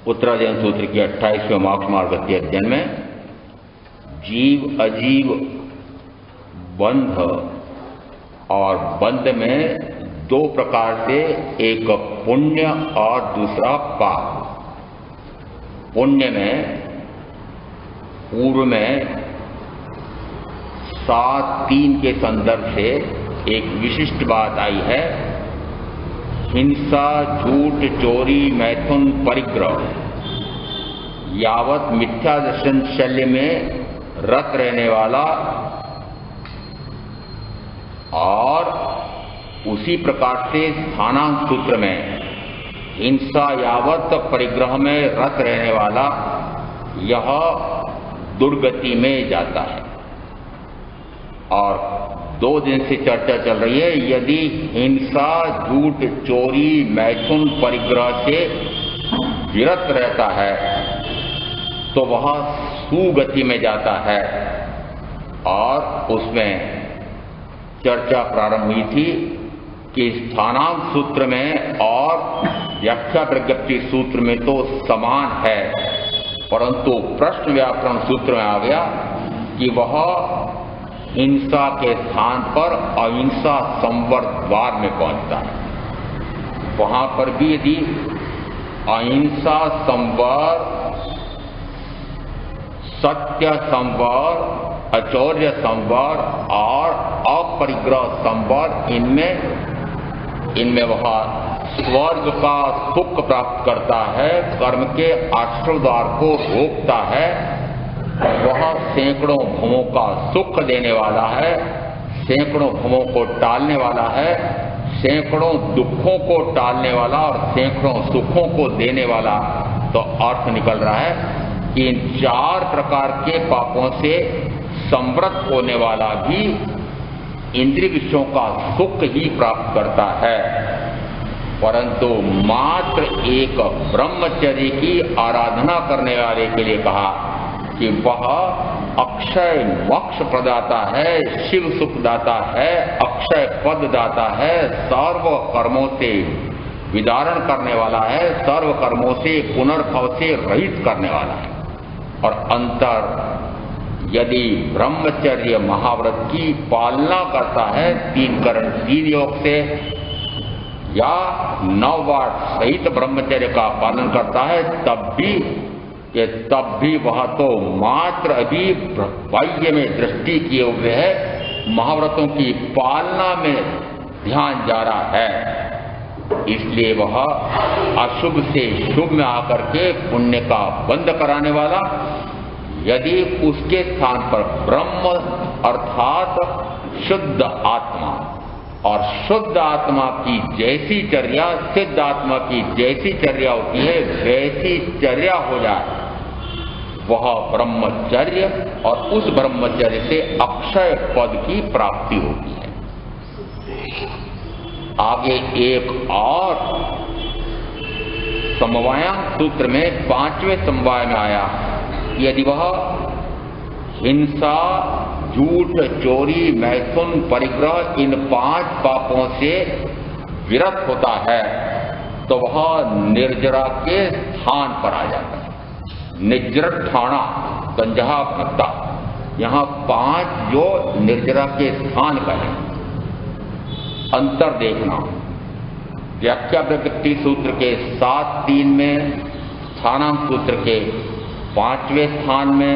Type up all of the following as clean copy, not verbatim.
उत्तरायण सूत्र के 28वें मोक्ष मार्ग के अध्ययन में जीव अजीव बंध और बंध में दो प्रकार से, एक पुण्य और दूसरा पाप। पुण्य में पूर्व में 7:3 के संदर्भ से एक विशिष्ट बात आई है। हिंसा, झूठ, चोरी, मैथुन, परिग्रह यावत मिथ्या दर्शन शल्य में रत रहने वाला और उसी प्रकार से स्थानांक सूत्र में हिंसा यावत परिग्रह में रत रहने वाला यह दुर्गति में जाता है। और 2 दिन से चर्चा चल रही है, यदि हिंसा, झूठ, चोरी, मैथुन, परिग्रह से विरत रहता है तो वह सुगति में जाता है। और उसमें चर्चा प्रारंभ हुई थी कि स्थानांक सूत्र में और व्याख्या प्रज्ञप्ति सूत्र में तो समान है, परंतु प्रश्न व्याकरण सूत्र में आ गया कि वह हिंसा के स्थान पर अहिंसा संवर द्वार में पहुंचता है। वहां पर भी यदि अहिंसा संवर, सत्य संवर, अचौर्य संवर और अपरिग्रह संवर, इनमें वह स्वर्ग का सुख प्राप्त करता है, कर्म के आश्रय द्वार को रोकता है, वह सैकड़ों भवों का सुख देने वाला है, सैकड़ों भवों को टालने वाला है, सैकड़ों दुखों को टालने वाला और सैकड़ों सुखों को देने वाला। तो अर्थ निकल रहा है कि इन 4 प्रकार के पापों से संवृत होने वाला भी इंद्रिय विषयों का सुख ही प्राप्त करता है, परंतु मात्र एक ब्रह्मचर्य की आराधना करने वाले के लिए कहा कि वह अक्षय मोक्ष प्रदाता है, शिव सुख दाता है, अक्षय पद दाता है, सर्व कर्मों से विदारण करने वाला है, सर्व कर्मों से पुनर्भव से रहित करने वाला है। और अंतर यदि ब्रह्मचर्य महाव्रत की पालना करता है 3 करण 3 योग से, या 9 बार सहित ब्रह्मचर्य का पालन करता है, तब भी वह तो मात्र अभी बाह्य में दृष्टि किए हुए है, महाव्रतों की पालना में ध्यान जा रहा है। इसलिए वह अशुभ से शुभ में आकर के पुण्य का बंध कराने वाला, यदि उसके स्थान पर ब्रह्म अर्थात शुद्ध आत्मा और शुद्ध आत्मा की जैसी चर्या सिद्ध आत्मा की जैसी चर्या होती है वैसी चर्या हो जाए, वह ब्रह्मचर्य, और उस ब्रह्मचर्य से अक्षय पद की प्राप्ति होती है। आगे एक और समवायांग सूत्र में 5वें समवाय में आया, यदि वह हिंसा, झूठ, चोरी, मैथुन, परिग्रह इन 5 पापों से विरत होता है तो वह निर्जरा के स्थान पर आ जाता है। निर्जरठाणा गंजहा भक्ता, यहाँ 5 जो निर्जरा के स्थान का है। अंतर देखना, व्याख्या प्रज्ञप्ति सूत्र के 7:3 में, स्थानांक सूत्र के 5वें स्थान में,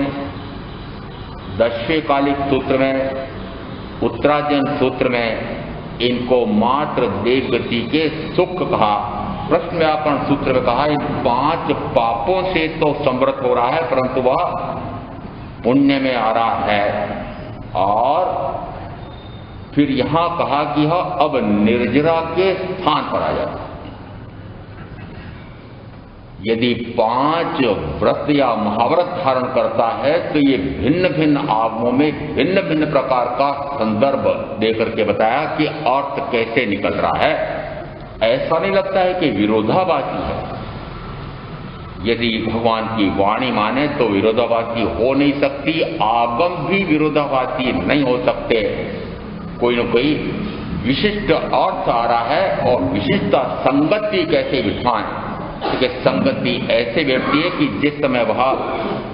10वें कालिक सूत्र में, उत्तरायण सूत्र में इनको मात्र देव गति के सुख कहा। प्रश्न व्याकरण सूत्र में कहा इन 5 पापों से तो संवृत हो रहा है, परंतु वह पुण्य में आ रहा है। और फिर यहां कहा कि यह अब निर्जरा के स्थान पर आ जाता है। यदि 5 व्रत या महाव्रत धारण करता है तो ये भिन्न भिन्न आगमों में भिन्न भिन्न प्रकार का संदर्भ देकर के बताया कि अर्थ कैसे निकल रहा है। ऐसा नहीं लगता है कि विरोधाभासी है। यदि भगवान की वाणी माने तो विरोधाभासी हो नहीं सकती, आगम भी विरोधाभासी नहीं हो सकते। कोई न कोई विशिष्ट अर्थ आ रहा है और विशिष्ट संगति कैसे बिठाएं, क्योंकि संगति ऐसे व्यक्ति है कि जिस समय वह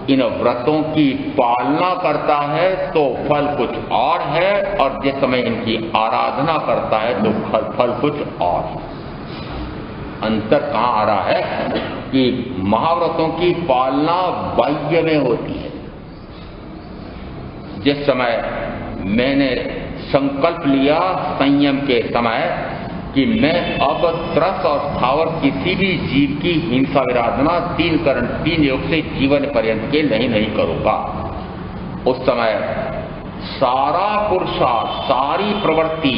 इन व्रतों की पालना करता है तो फल कुछ और है, और जिस समय इनकी आराधना करता है तो फल कुछ और है। अंतर कहाँ आ रहा है कि महाव्रतों की पालना बाह्य में होती है। जिस समय मैंने संकल्प लिया संयम के समय कि मैं अब त्रस और स्थावर किसी भी जीव की हिंसा विराधना 3 योग से जीवन पर्यंत के नहीं करूंगा, उस समय सारा पुरुषार्थ, सारी प्रवृत्ति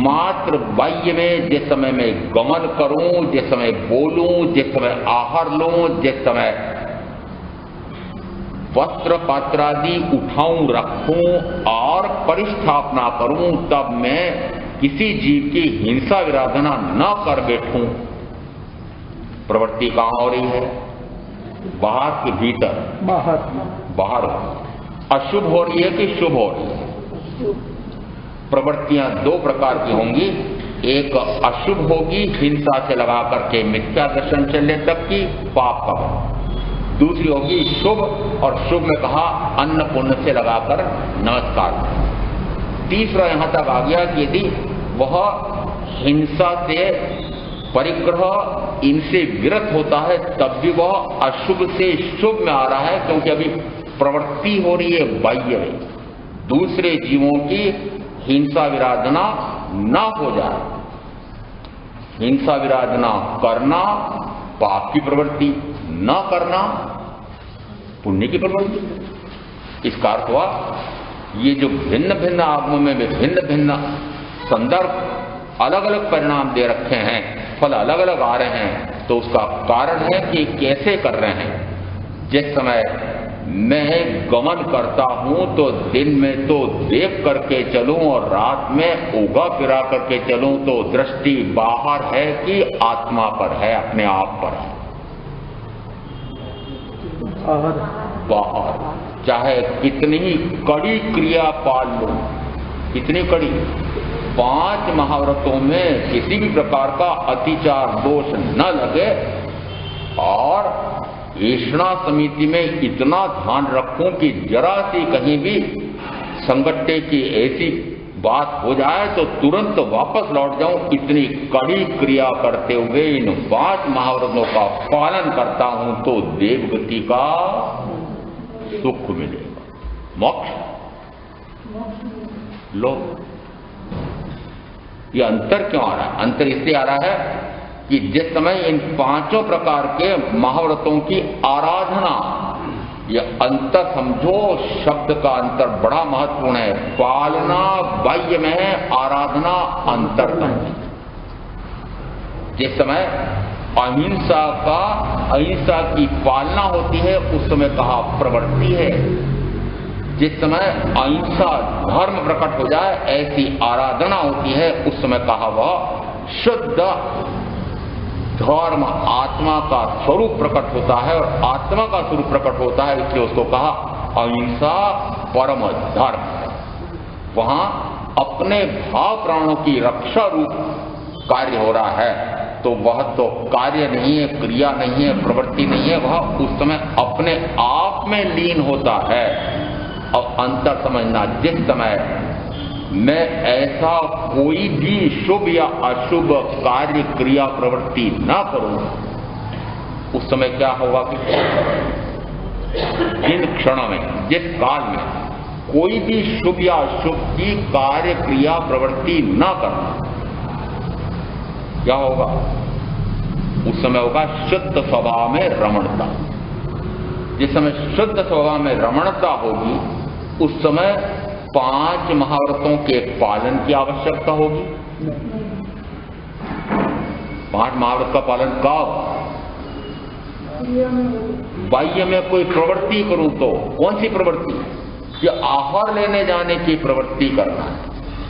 मात्र बाह्य में जिस समय मैं गमन करूं, जिस समय बोलूं, जिस समय आहार लूं, जिस समय वस्त्र पात्रादि उठाऊं रखूं और परिस्थापना करूं, तब मैं किसी जीव की हिंसा विराधना न कर बैठूं। प्रवृत्ति कहां हो रही है? बाहर के भीतर? बाहर अशुभ हो रही है कि शुभ हो रही है? प्रवृत्तियां 2 प्रकार की होंगी। एक अशुभ होगी, हिंसा से लगा करके मिथ्या दर्शन चलने तक की पाप का। दूसरी होगी शुभ, और शुभ में कहा अन्न पुण्य से लगाकर नमस्कार। तीसरा यहां तक आ गया कि यदि वह हिंसा से परिग्रह इनसे विरत होता है तब भी वह अशुभ से शुभ में आ रहा है, क्योंकि अभी प्रवृत्ति हो रही है बाह्य में, दूसरे जीवों की हिंसा विराधना ना हो जाए। हिंसा विराधना करना पाप की प्रवृत्ति, न करना पुण्य की प्रवृत्ति। इसका अर्थ हुआ ये जो भिन्न भिन्न आगमों में भिन्न भिन्न संदर्भ अलग अलग परिणाम दे रखे हैं, फल अलग अलग आ रहे हैं, तो उसका कारण है कि कैसे कर रहे हैं। जिस समय मैं गमन करता हूं तो दिन में तो देख करके चलूं और रात में उगा फिरा करके चलूं, तो दृष्टि बाहर है कि आत्मा पर है, अपने आप पर है। बाहर चाहे कितनी ही कड़ी क्रिया पाल लो, कितनी कड़ी, 5 महाव्रतों में किसी भी प्रकार का अतिचार दोष न लगे, और ऐषणा समिति में इतना ध्यान रखूं कि जरा सी कहीं भी संगठे की ऐसी बात हो जाए तो तुरंत वापस लौट जाऊं। इतनी कड़ी क्रिया करते हुए इन 5 महाव्रतों का पालन करता हूं तो देवगति का सुख मिलेगा, मोक्ष। लो, ये अंतर क्यों आ रहा है? अंतर इसलिए आ रहा है कि जिस समय इन 5 प्रकार के महाव्रतों की आराधना, ये अंतर समझो, शब्द का अंतर बड़ा महत्वपूर्ण है। पालना बाह्य में है, आराधना अंतर में है। जिस समय अहिंसा की पालना होती है उस समय कहा प्रवृत्ति है। जिस समय अहिंसा धर्म प्रकट हो जाए, ऐसी आराधना होती है, उस समय कहा वह शुद्ध धर्म, आत्मा का स्वरूप प्रकट होता है। और आत्मा का स्वरूप प्रकट होता है, इसलिए उसको कहा अहिंसा परम धर्म। वहां अपने भाव प्राणों की रक्षा रूप कार्य हो रहा है, तो वह तो कार्य नहीं है, क्रिया नहीं है, प्रवृत्ति नहीं है, वह उस समय अपने आप में लीन होता है। और अंतर समझना, जिस समय मैं ऐसा कोई भी शुभ या अशुभ कार्य क्रिया प्रवृत्ति ना करूं, उस समय क्या होगा कि जिन क्षणों में, जिस काल में कोई भी शुभ या अशुभ की कार्य क्रिया प्रवृत्ति ना करना, क्या होगा? उस समय होगा शुद्ध स्वभाव में रमणता। जिस समय शुद्ध स्वभाव में रमणता होगी, उस समय 5 महाव्रतों के पालन की आवश्यकता होगी। 5 महाव्रत का पालन कब? बाह्य में कोई प्रवृत्ति करूं तो कौन सी प्रवृत्ति? कि आहार लेने जाने की प्रवृत्ति करना है,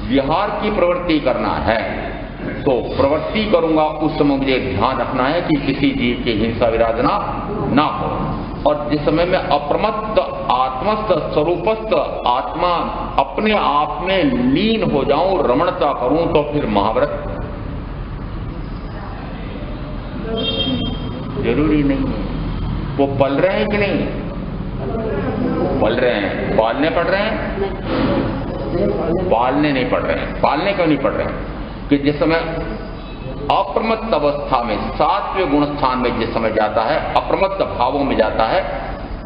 विहार की प्रवृत्ति करना है, तो प्रवृत्ति करूंगा उस समय मुझे ध्यान रखना है कि किसी जीव की हिंसा विराधना ना हो। और जिस समय में अप्रमत्त आत्मस्थ स्वरूपस्थ आत्मा अपने आप में लीन हो जाऊं, रमणता करूं, तो फिर महाव्रत जरूरी नहीं है। वो पल रहे हैं कि नहीं? पल रहे हैं। पालने पड़ रहे हैं? पालने नहीं पड़ रहे हैं। पालने क्यों नहीं पड़ रहे हैं? कि जिस समय अप्रमत्त अवस्था में, सात्विक गुण स्थान में जिस समय जाता है, अप्रमत्त भावों में जाता है,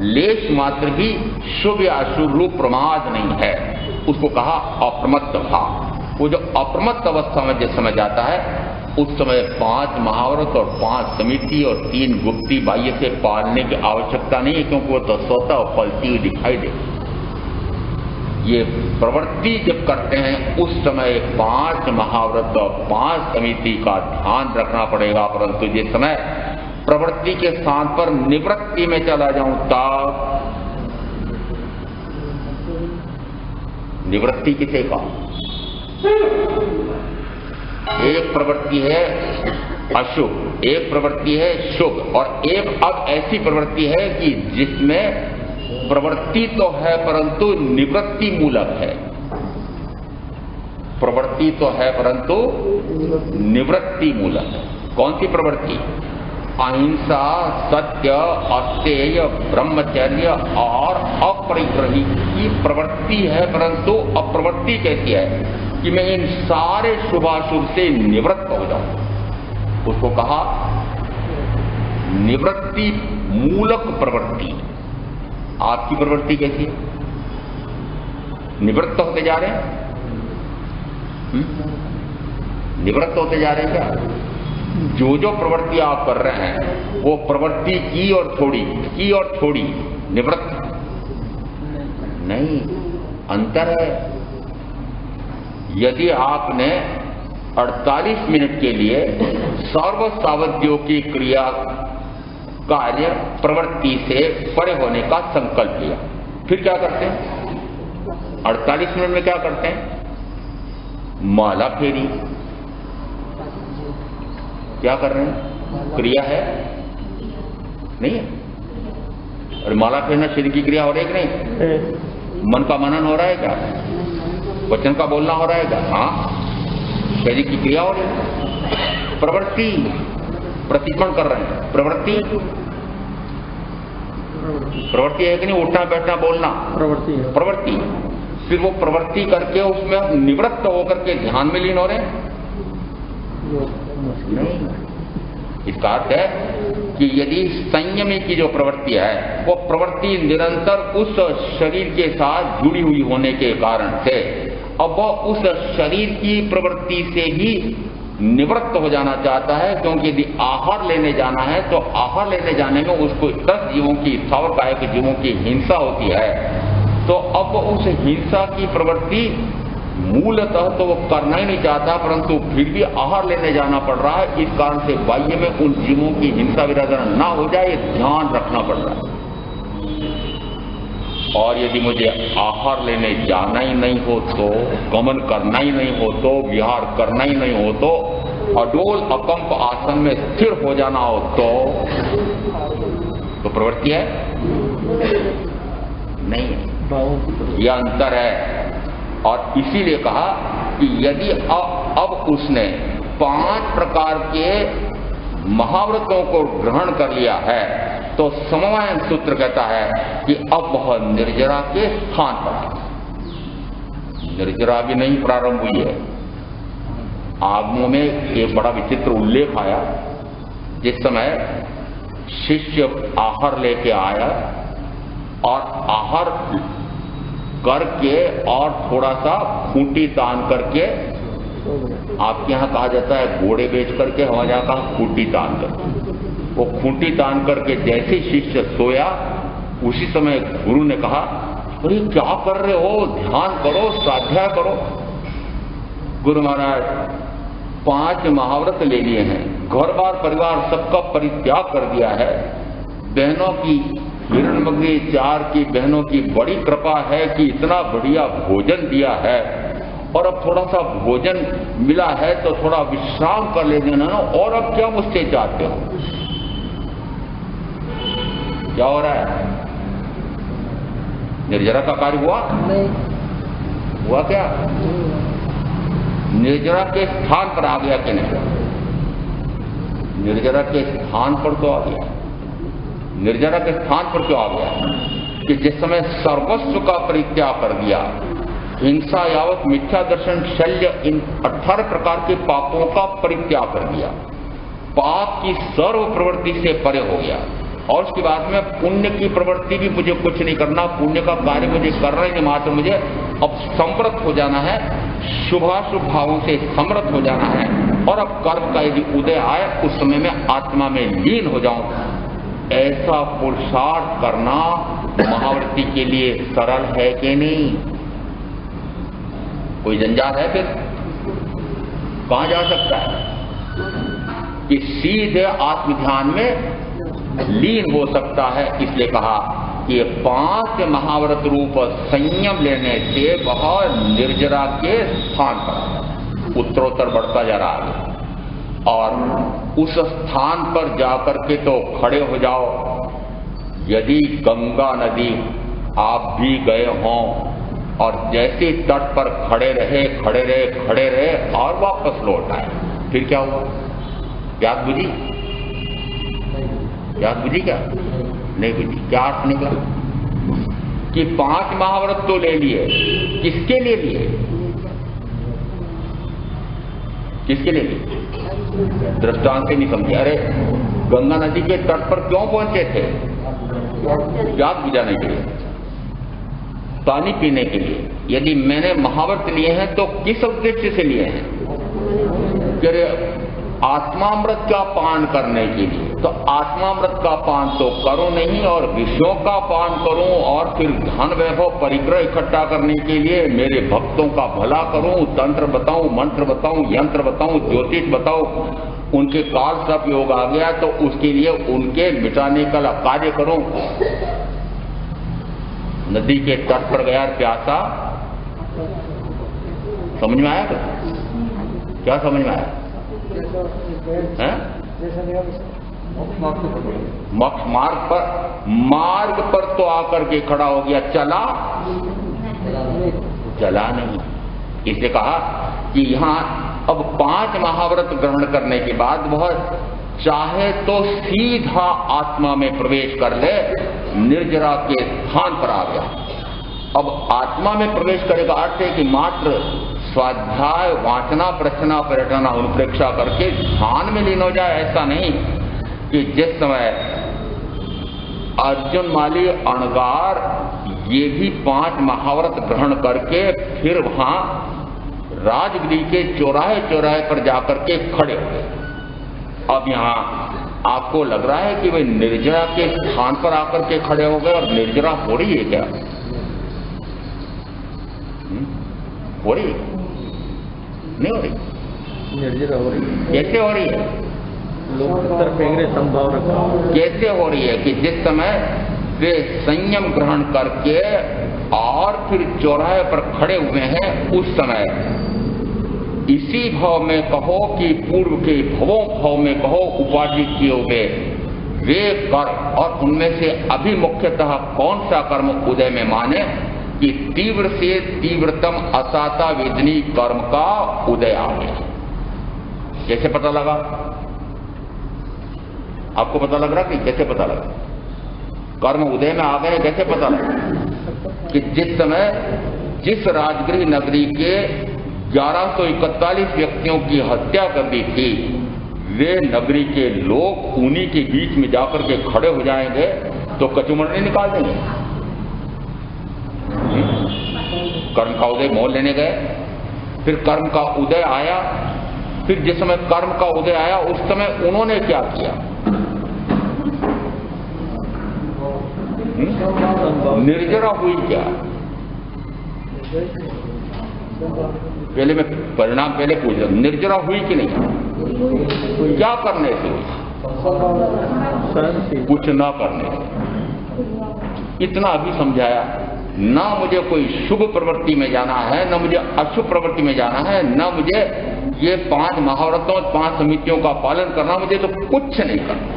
लेश मात्र भी शुभ या अशुभ रूप प्रमाद नहीं है, उसको कहा अप्रमत्त भाव। वो जो अप्रमत्त अवस्था में जिस समय जाता है, उस समय 5 महाव्रत और 5 समिति और 3 गुप्ती बाह्य से पालने की आवश्यकता नहीं है, क्योंकि वो तो स्वतः पलती हुई दिखाई दे। ये प्रवृत्ति जब करते हैं उस समय 5 महाव्रत और 5 समिति का ध्यान रखना पड़ेगा। परंतु जिस समय प्रवृत्ति के स्थान पर निवृत्ति में चला जाऊं तब, निवृत्ति किसे का? एक प्रवृत्ति है अशुभ, एक प्रवृत्ति है शुभ, और एक अब ऐसी प्रवृत्ति है कि जिसमें प्रवृत्ति तो है परंतु निवृत्ति मूलक है। प्रवृत्ति तो है परंतु निवृत्ति मूलक है। कौन सी प्रवृत्ति? अहिंसा, सत्य, अस्तेय, ब्रह्मचर्य और अपरिग्रही की प्रवृत्ति है। परंतु अप्रवृत्ति कैसी है? कि मैं इन सारे शुभाशुभ से निवृत्त हो जाऊं, उसको कहा निवृत्ति मूलक प्रवृत्ति। आपकी प्रवृत्ति कैसी है? निवृत्त होते जा रहे हैं? निवृत्त होते जा रहे हैं क्या? जो प्रवृत्ति आप कर रहे हैं वो प्रवृत्ति की और छोड़ी, निवृत्त नहीं, अंतर है। यदि आपने 48 मिनट के लिए सर्व सावधियों की क्रिया कार्य प्रवृत्ति से परे होने का संकल्प लिया, फिर क्या करते हैं? 48 मिनट में क्या करते हैं? माला फेरी। क्या कर रहे हैं? क्रिया है? नहीं है? और माला फेरना शरीर की क्रिया हो रही है कि नहीं? मन का मनन हो रहा है क्या? वचन का बोलना हो रहा है क्या? हाँ, शरीर की क्रिया हो रही है। प्रवृत्ति प्रतिक्रमण कर रहे हैं। प्रवृत्ति है कि नहीं? उठना बैठना बोलना प्रवृत्ति। फिर वो प्रवृत्ति करके उसमें निवृत्त होकर के ध्यान में लीन हो रहे हैं? नहीं। इसका अर्थ है कि यदि संयमी की जो प्रवृत्ति है वो प्रवृत्ति निरंतर उस शरीर के साथ जुड़ी हुई होने के कारण से अब वह उस शरीर की प्रवृत्ति से ही निवृत्त हो जाना चाहता है, क्योंकि यदि आहार लेने जाना है तो आहार लेने जाने में उसको 10 जीवों की, स्थावर कायिक जीवों की हिंसा होती है, तो अब उस हिंसा की प्रवृत्ति मूलतः तो वो करना ही नहीं चाहता, परंतु फिर भी आहार लेने जाना पड़ रहा है। इस कारण से बाह्य में उन जीवों की हिंसा विराधना ना हो जाए, ध्यान रखना पड़ रहा है। और यदि मुझे आहार लेने जाना ही नहीं हो तो, गमन करना ही नहीं हो तो, विहार करना ही नहीं हो तो, अडोल अकंप आसन में स्थिर हो जाना हो तो प्रवृत्ति है? नहीं, यह अंतर है। और इसीलिए कहा कि यदि अब उसने 5 प्रकार के महाव्रतों को ग्रहण कर लिया है तो समवायन सूत्र कहता है कि अब वह निर्जरा के स्थान पर है। निर्जरा भी नहीं प्रारंभ हुई है। आगमों में एक बड़ा विचित्र उल्लेख आया, जिस समय शिष्य आहार लेके आया और आहार करके और थोड़ा सा खूंटी तान करके, आपके यहाँ कहा जाता है घोड़े बेच करके, हमारे यहाँ कहा खूंटी तान करके, वो खूंटी तान करके जैसे शिष्य सोया उसी समय गुरु ने कहा, अरे क्या कर रहे हो, ध्यान करो, स्वाध्याय करो। गुरु महाराज 5 महाव्रत ले लिए हैं, घर बार परिवार सबका परित्याग कर दिया है, बहनों की हिरणमग्नि 4 की बहनों की बड़ी कृपा है कि इतना बढ़िया भोजन दिया है, और अब थोड़ा सा भोजन मिला है तो थोड़ा विश्राम कर लेना ना, और अब क्या मुझसे चाहते हो? क्या हो रहा है? निर्जरा का कार्य हुआ? नहीं हुआ। क्या निर्जरा के स्थान पर आ गया कि नहीं? निर्जरा के स्थान पर तो आ गया। निर्जरा के स्थान पर क्यों आ गया? कि जिस समय सर्वस्व का परित्याग कर दिया, हिंसा यावत मिथ्या दर्शन शल्य इन 18 प्रकार के पापों का परित्याग कर दिया, पाप की सर्व प्रवृत्ति से परे हो गया, और उसके बाद में पुण्य की प्रवृत्ति भी मुझे कुछ नहीं करना, पुण्य का कार्य मुझे करना ही नहीं, मात्र मुझे अब समृत हो जाना है, शुभाशुभ भावों से समृत हो जाना है, और अब कर्म का यदि उदय आए उस समय में आत्मा में लीन हो जाऊं। ऐसा पुरुषार्थ करना महाव्रती के लिए सरल है कि नहीं? कोई जंजाल है? फिर कहां जा सकता है कि सीधे आत्मध्यान में लीन हो सकता है? इसलिए कहा कि 5 महाव्रत रूप संयम लेने से वह निर्जरा के स्थान पर उत्तरोत्तर बढ़ता जा रहा है, और उस स्थान पर जाकर के तो खड़े हो जाओ। यदि गंगा नदी आप भी गए हों और जैसे तट पर खड़े रहे और वापस लौट आए, फिर क्या हुआ? प्यास बुझी? प्यास बुझी क्या? नहीं बुझी। क्या अर्थ निकला? कि 5 महाव्रत तो ले लिए, किसके लिए लिए? किसके लिए लिए? दृष्टांत से नहीं समझे। अरे गंगा नदी के तट पर क्यों पहुंचे थे? प्यास बुझाने के लिए, पानी पीने के लिए। यदि मैंने महाव्रत लिए हैं तो किस उद्देश्य से लिए हैं? कि आत्मामृत का पान करने के लिए। तो आत्मामृत का पान तो करो नहीं, और विषयों का पान करूं, और फिर धन वैभव परिग्रह इकट्ठा करने के लिए मेरे भक्तों का भला करूं, तंत्र बताऊं, मंत्र बताऊं, यंत्र बताऊं, ज्योतिष बताऊं, उनके काल सर्प योग आ गया तो उसके लिए उनके मिटाने का कार्य करूं। नदी के तट पर गया प्यासा, समझ में आया? क्या समझ में आया? मार्ग पर तो आकर के खड़ा हो गया, चला नहीं। इसलिए कहा कि यहां अब 5 महाव्रत ग्रहण करने के बाद वह चाहे तो सीधा आत्मा में प्रवेश कर ले, निर्जरा के स्थान पर आ गया। अब आत्मा में प्रवेश करेगा अर्थ है कि मात्र स्वाध्याय, वाचना, प्रचना, पर्यटना, अनुप्रेक्षा करके ध्यान में लीन हो जाए। ऐसा नहीं कि जिस समय अर्जुन माली अणगार ये भी 5 महाव्रत ग्रहण करके फिर वहां राजगृह के चौराहे पर जाकर के खड़े हो गए। अब यहां आपको लग रहा है कि वे निर्जरा के स्थान पर आकर के खड़े हो गए, और निर्जरा हो रही है क्या? हो रही? नहीं हो रही। निर्जरा हो रही। कैसे हो रही है? लोग फेंकने संभाव रखा। कैसे हो रही है? कि जिस समय वे संयम ग्रहण करके और फिर चौराहे पर खड़े हुए हैं, उस समय इसी भाव में कहो कि पूर्व के भाव में कहो उपार्जित किए हुए वे कर्म, और उनमें से अभी मुख्यतः कौन सा कर्म उदय में माने कि तीव्र से तीव्रतम असाता वेदनी कर्म का उदय आ गया। कैसे पता लगा? आपको पता लग रहा कि कैसे पता लगा? कर्म उदय में आ गए, कैसे पता लगा? कि जिस समय जिस राजगृह नगरी के 1141 व्यक्तियों की हत्या कर दी थी, वे नगरी के लोग उन्हीं के बीच में जाकर के खड़े हो जाएंगे तो कचुमरनी निकाल देंगे। कर्म का उदय मोल लेने गए, फिर कर्म का उदय आया, फिर जिस समय कर्म का उदय आया उस समय उन्होंने क्या किया? निर्जरा हुई क्या? पहले मैं परिणाम पहले पूछ रहा हूं, निर्जरा हुई कि नहीं? क्या करने से हुई? कुछ ना करने से। इतना अभी समझाया। ना मुझे कोई शुभ प्रवृत्ति में जाना है, ना मुझे अशुभ प्रवृत्ति में जाना है, ना मुझे ये 5 महाव्रतों 5 समितियों का पालन करना, मुझे तो कुछ नहीं करना,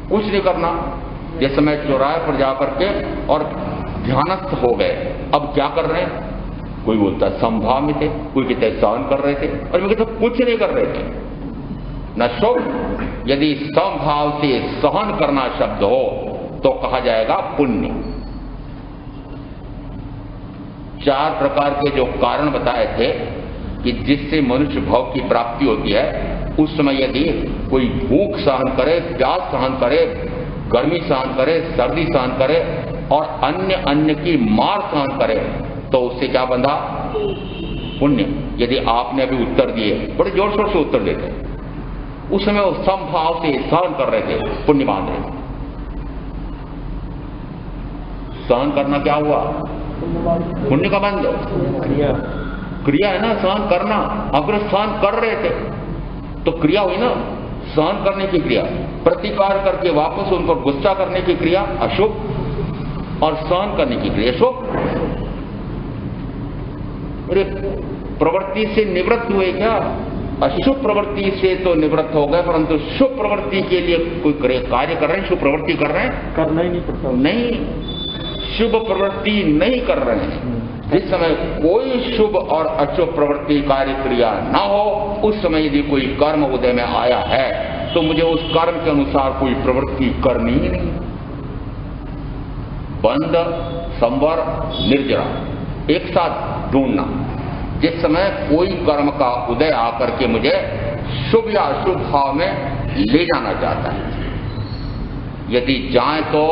कुछ नहीं करना। जिस समय चौराहे पर जाकर के और ध्यानस्थ हो गए, अब क्या कर रहे हैं? कोई बोलता संभाव में थे, कोई कहते सहन कर रहे थे, और मैं कहता कुछ नहीं कर रहे थे। न शुभ। यदि समभाव से सहन करना शब्द हो तो कहा जाएगा पुण्य। 4 प्रकार के जो कारण बताए थे कि जिससे मनुष्य भाव की प्राप्ति होती है, उस समय यदि कोई भूख सहन करे, प्यास सहन करे, गर्मी सहन करे, सर्दी सहन करे और अन्य की मार सहन करे तो उससे क्या बंधा? पुण्य। यदि आपने अभी उत्तर दिए, बड़े जोर शोर से उत्तर देते, उस समय वो समभाव से सहन कर रहे थे, पुण्य बांध रहे थे। सहन करना क्या हुआ? पुण्य का बंध। क्रिया है ना सहन करना। अगर सहन कर रहे थे तो क्रिया हुई ना, सहन करने की क्रिया। प्रतिकार करके वापस उन पर गुस्सा करने की क्रिया अशुभ, और सहन करने की क्रिया शुभ। अरे प्रवृत्ति से निवृत्त हुए क्या? अशुभ प्रवृत्ति से तो निवृत्त हो गए, परंतु शुभ प्रवृत्ति के लिए कोई कार्य कर रहे हैं, शुभ प्रवृत्ति कर रहे हैं? करना ही नहीं पड़ता। नहीं, शुभ प्रवृत्ति नहीं कर रहे हैं। जिस समय कोई शुभ और अशुभ प्रवृत्ति कार्य क्रिया ना हो, उस समय यदि कोई कर्म उदय में आया है तो मुझे उस कर्म के अनुसार कोई प्रवृत्ति करनी ही नहीं। बंध, संवर, निर्जरा एक साथ ढूंढना। जिस समय कोई कर्म का उदय आकर के मुझे शुभ या अशुभ भाव में ले जाना चाहता है, यदि जाए तो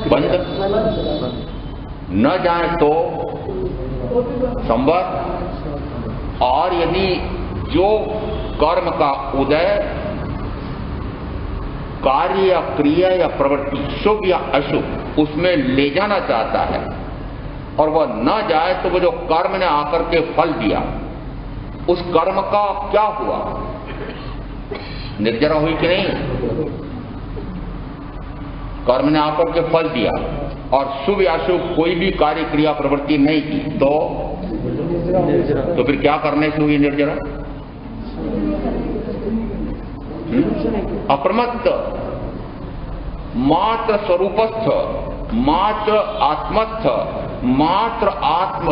बंद, न जाए तो संवर। और यदि जो कर्म का उदय कार्य या क्रिया या प्रवृत्ति शुभ या अशुभ उसमें ले जाना चाहता है और वह न जाए तो वो जो कर्म ने आकर के फल दिया, उस कर्म का क्या हुआ? निर्जरा हुई कि नहीं? कर्म ने आकर के फल दिया और शुभ या अशुभ कोई भी कार्य क्रिया प्रवृत्ति नहीं की तो फिर क्या करने से हुई निर्जरा? अप्रमत्त, मात्र स्वरूपस्थ, मात्र आत्मस्थ, मात्र आत्म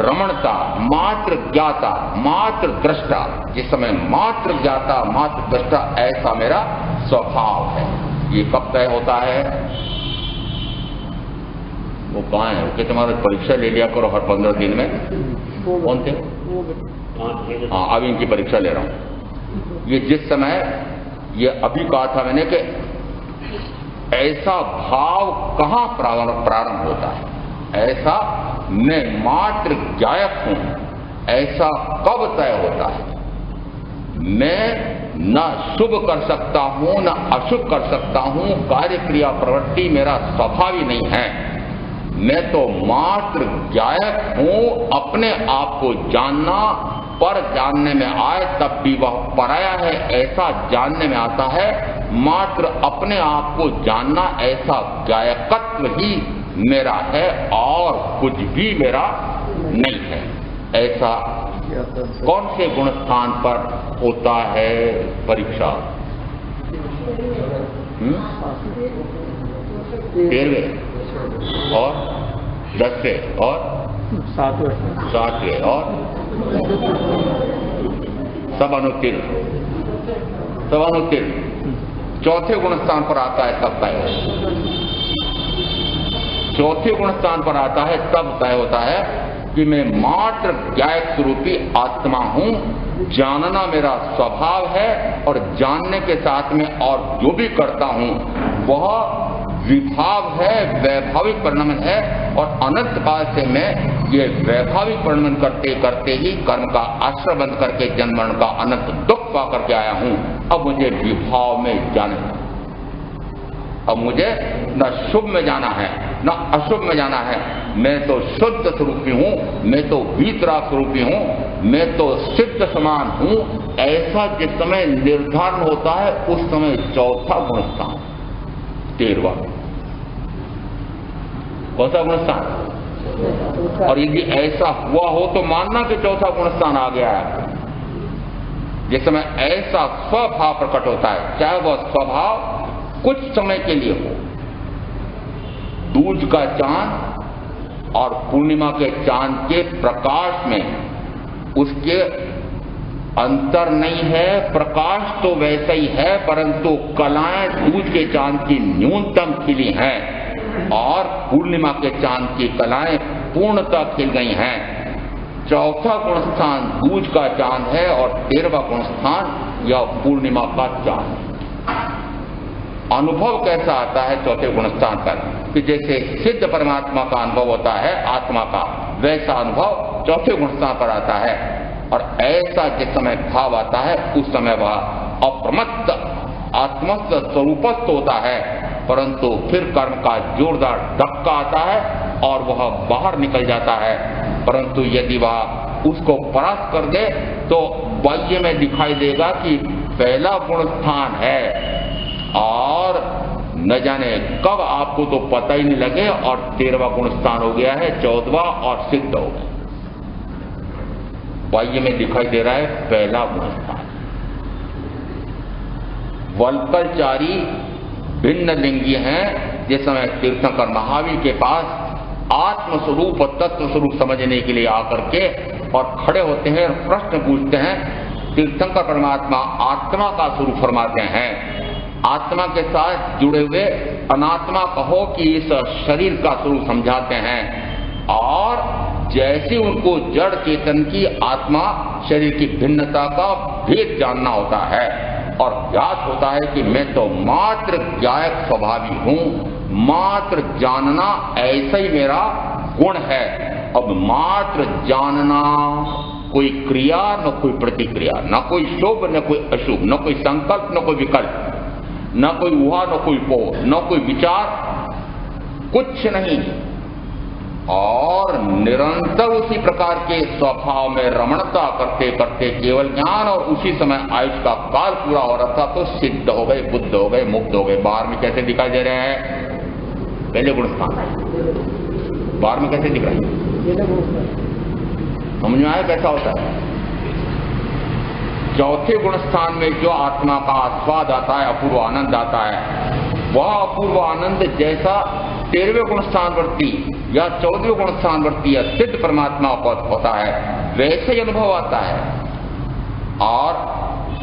रमणता, मात्र ज्ञाता, मात्र दृष्टा। जिस समय मात्र ज्ञाता, मात्र दृष्टा, ऐसा मेरा स्वभाव है। ये कब तय होता है? वो कहाँ है कि तुम्हारा परीक्षा ले लिया करो हर 15 दिन में? कौन थे? हाँ, अभी इनकी परीक्षा ले रहा हूं। ये जिस समय, ये अभी कहा था मैंने कि ऐसा भाव कहाँ प्रारंभ होता है? ऐसा मैं मात्र ज्ञायक हूं, ऐसा कब तय होता है? मैं न शुभ कर सकता हूं न अशुभ कर सकता हूं, कार्य क्रिया प्रवृत्ति मेरा स्वभाव ही नहीं है। मैं तो मात्र ज्ञायक हूं। अपने आप को जानना पर जानने में आए तब भी वह पराया है, ऐसा जानने में आता है। मात्र अपने आप को जानना, ऐसा ज्ञायकत्व ही मेरा है और कुछ भी मेरा नहीं है। ऐसा कौन से गुण स्थान पर होता है परीक्षा? 13वें और 10वें और 7वें और सब अनुत्तीर्ण। चौथे गुण स्थान पर आता है तब तय। चौथे गुण स्थान पर आता है तब तय होता है कि मैं मात्र ज्ञायक स्वरूपी आत्मा हूं, जानना मेरा स्वभाव है और जानने के साथ में और जो भी करता हूं वह विभाव है, वैभाविक परिणमन है। और अनंत काल से मैं ये वैभाविक परिणमन करते करते ही कर्म का आश्रय बंद करके जन्म मरण का अनंत दुख पा करके आया हूं। अब मुझे विभाव में जाना, अब मुझे न शुभ में जाना है न अशुभ में जाना है। मैं तो शुद्ध स्वरूपी हूं, मैं तो वीतराग स्वरूपी हूं, मैं तो सिद्ध समान हूं। ऐसा जिस समय निर्धारण होता है उस समय चौथा गुण स्थान, 13वां। कौन सा गुण स्थान? और यदि ऐसा हुआ हो तो मानना कि चौथा गुण स्थान आ गया है। जिस समय ऐसा स्वभाव प्रकट होता है, चाहे वह स्वभाव कुछ समय के लिए हो। दूज का चांद और पूर्णिमा के चांद के प्रकाश में उसके अंतर नहीं है, प्रकाश तो वैसा ही है, परंतु कलाएं दूज के चांद की न्यूनतम खिली हैं और पूर्णिमा के चांद की कलाएं पूर्णतः खिल गई हैं। चौथा गुण स्थान दूज का चांद है और 13वां गुण स्थान यह पूर्णिमा का चांद है। अनुभव कैसा आता है चौथे गुण स्थान पर, कि जैसे सिद्ध परमात्मा का अनुभव होता है आत्मा का, वैसा अनुभव चौथे गुण स्थान पर आता है। और ऐसा जिस समय भाव आता है उस समय वह अप्रमत्त आत्मस्थ स्वरूपस्थ होता है, परंतु फिर कर्म का जोरदार धक्का आता है और वह बाहर निकल जाता है। परंतु यदि वह उसको परास्त कर दे तो बाह्य में दिखाई देगा कि पहला गुण स्थान है और न जाने कब आपको तो पता ही नहीं लगे और 13वां गुण स्थान हो गया है, 14वां और सिद्ध हो गया। बाह्य में दिखाई दे रहा है पहला गुण स्थान। वल्कलचारी भिन्न लिंगी हैं। जिस समय तीर्थंकर महावीर के पास आत्मस्वरूप और तत्व स्वरूप समझने के लिए आकर के और खड़े होते हैं और प्रश्न पूछते हैं, तीर्थंकर परमात्मा आत्मा का स्वरूप फरमाते हैं। आत्मा के साथ जुड़े हुए अनात्मा कहो कि इस शरीर का स्वरूप समझाते हैं। और जैसे उनको जड़ चेतन की आत्मा शरीर की भिन्नता का भेद जानना होता है और ज्ञात होता है कि मैं तो मात्र ज्ञायक स्वभावी हूं, मात्र जानना ऐसा ही मेरा गुण है। अब मात्र जानना, कोई क्रिया न कोई प्रतिक्रिया, न कोई शुभ न कोई अशुभ, न कोई संकल्प न कोई विकल्प, न कोई ऊहा न कोई पोह, न कोई विचार, कुछ नहीं। और निरंतर उसी प्रकार के स्वभाव में रमणता करते करते केवल ज्ञान और उसी समय आयुष का काल पूरा हो रहा था तो सिद्ध हो गए, बुद्ध हो गए, मुक्त हो गए। बाहर में कैसे दिखाई दे रहे हैं? पहले गुण स्थान। बाहर में कैसे दिख रहे हैं? समझ में आया कैसा होता है? चौथे गुण स्थान में जो आत्मा का आस्वाद आता है, अपूर्व आनंद आता है, वह अपूर्व आनंद जैसा 13वें गुण स्थानवर्ती या 14वें गुण स्थानवर्ती या सिद्ध परमात्मा का होता है, वैसे ही अनुभव आता है। और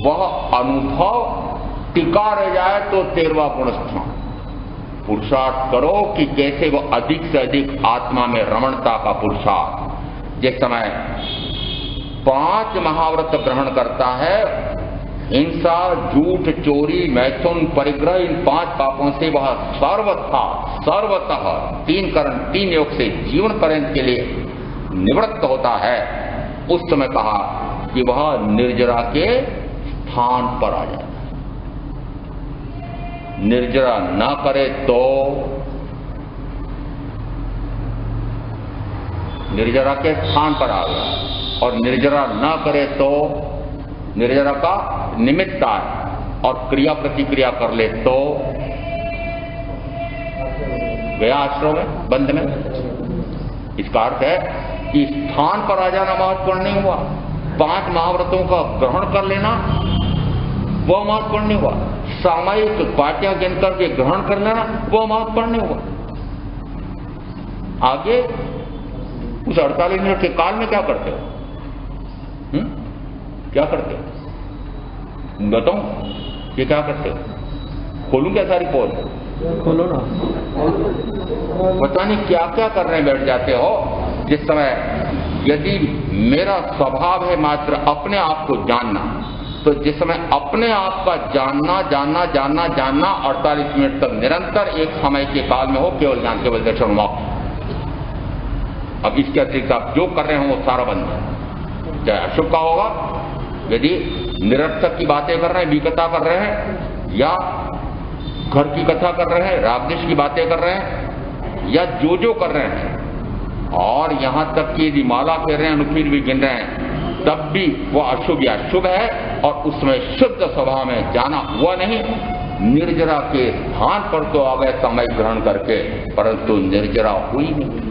वह अनुभव टिका रह जाए तो 13वां गुण स्थान। पुरुषार्थ करो कि कैसे वह अधिक से अधिक आत्मा में रमणता का पुरुषार्थ। जिस समय 5 महाव्रत ग्रहण करता है, हिंसा, झूठ, चोरी, मैथुन, परिग्रह, इन 5 पापों से वह सर्वतः 3 करण 3 योग से जीवन पर्यंत के लिए निवृत्त होता है। उस समय कहा कि वह निर्जरा के स्थान पर आ जाता है। निर्जरा न करे तो निर्जरा के स्थान पर आ गया, और निर्जरा न करे तो निर्जरा का निमित्त आए और क्रिया प्रतिक्रिया कर ले तो गया आश्रम में, बंद में। इसका अर्थ है कि स्थान पर आ जाना महत्वपूर्ण नहीं हुआ, 5 महाव्रतों का ग्रहण कर लेना वह महत्वपूर्ण नहीं हुआ, सामयिक पाठ्य गिन करके ग्रहण कर लेना वह महत्वपूर्ण नहीं हुआ। आगे उस 48 मिनट के काल में क्या करते हो? क्या करते हो? बताऊं ये क्या करते हो? खोलूं क्या सारी पोल? खोलो ना। पता नहीं क्या क्या करने बैठ जाते हो। जिस समय यदि मेरा स्वभाव है मात्र अपने आप को जानना, तो जिस समय अपने आप का जानना जानना जानना जानना 48 मिनट तक निरंतर एक समय के काल में हो, केवल ज्ञान केवल दर्शन मोक्ष। अब इसके अतिरिक्त आप जो कर रहे हो वो सारा बंद है। चाहे अशुभ का होगा, यदि निरर्थक की बातें कर रहे हैं, विकथा कर रहे हैं, या घर की कथा कर रहे हैं, रागदेश की बातें कर रहे हैं, या जो कर रहे हैं, और यहां तक कि यदि माला फेर रहे हैं, अनुपीर भी गिन रहे हैं, तब भी वह अशुभ या शुभ है। और उसमें शुद्ध स्वभाव में जाना हुआ नहीं। निर्जरा के स्थान पर तो आ गए समय ग्रहण करके, परंतु निर्जरा हुई नहीं।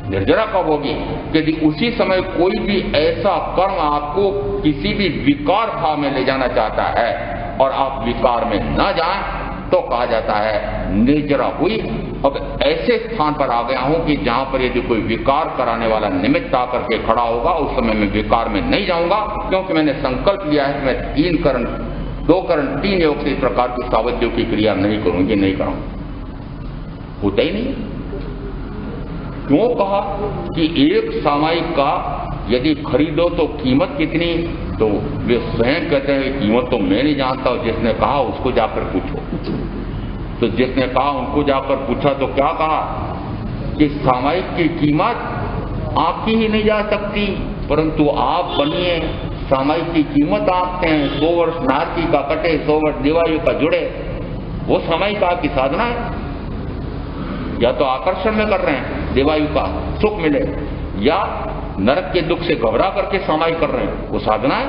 निर्जरा कब होगी? यदि उसी समय कोई भी ऐसा कर्म आपको किसी भी विकार भाव में ले जाना चाहता है और आप विकार में न जाएं, तो कहा जाता है निर्जरा हुई। अब ऐसे स्थान पर आ गया हूं कि जहां पर यदि कोई विकार कराने वाला निमित्त आकर के खड़ा होगा, उस समय मैं विकार में नहीं जाऊंगा, क्योंकि मैंने संकल्प लिया है कि मैं 3 करण 2 करण 3 योग से इस प्रकार की सावध्यों की क्रिया नहीं करूंगी, नहीं करूंगा। होता ही नहीं। क्यों कहा कि एक सामायिक का यदि खरीदो तो कीमत कितनी, तो वे स्वयं कहते हैं कीमत तो मैं नहीं जानता हूं, जिसने कहा उसको जाकर पूछो। तो जिसने कहा उनको जाकर पूछा तो क्या कहा कि सामायिक की कीमत आंकी ही नहीं जा सकती, परंतु आप बनिए, सामायिक की कीमत आंकते हैं। 100 वर्ष नारकी का कटे, 100 वर्ष देवायु का जुड़े, वो सामायिक आपकी साधना है। या तो आकर्षण में कर रहे हैं देवायु का सुख मिले, या नरक के दुख से घबरा करके सामायिक कर रहे हैं, वो साधना है।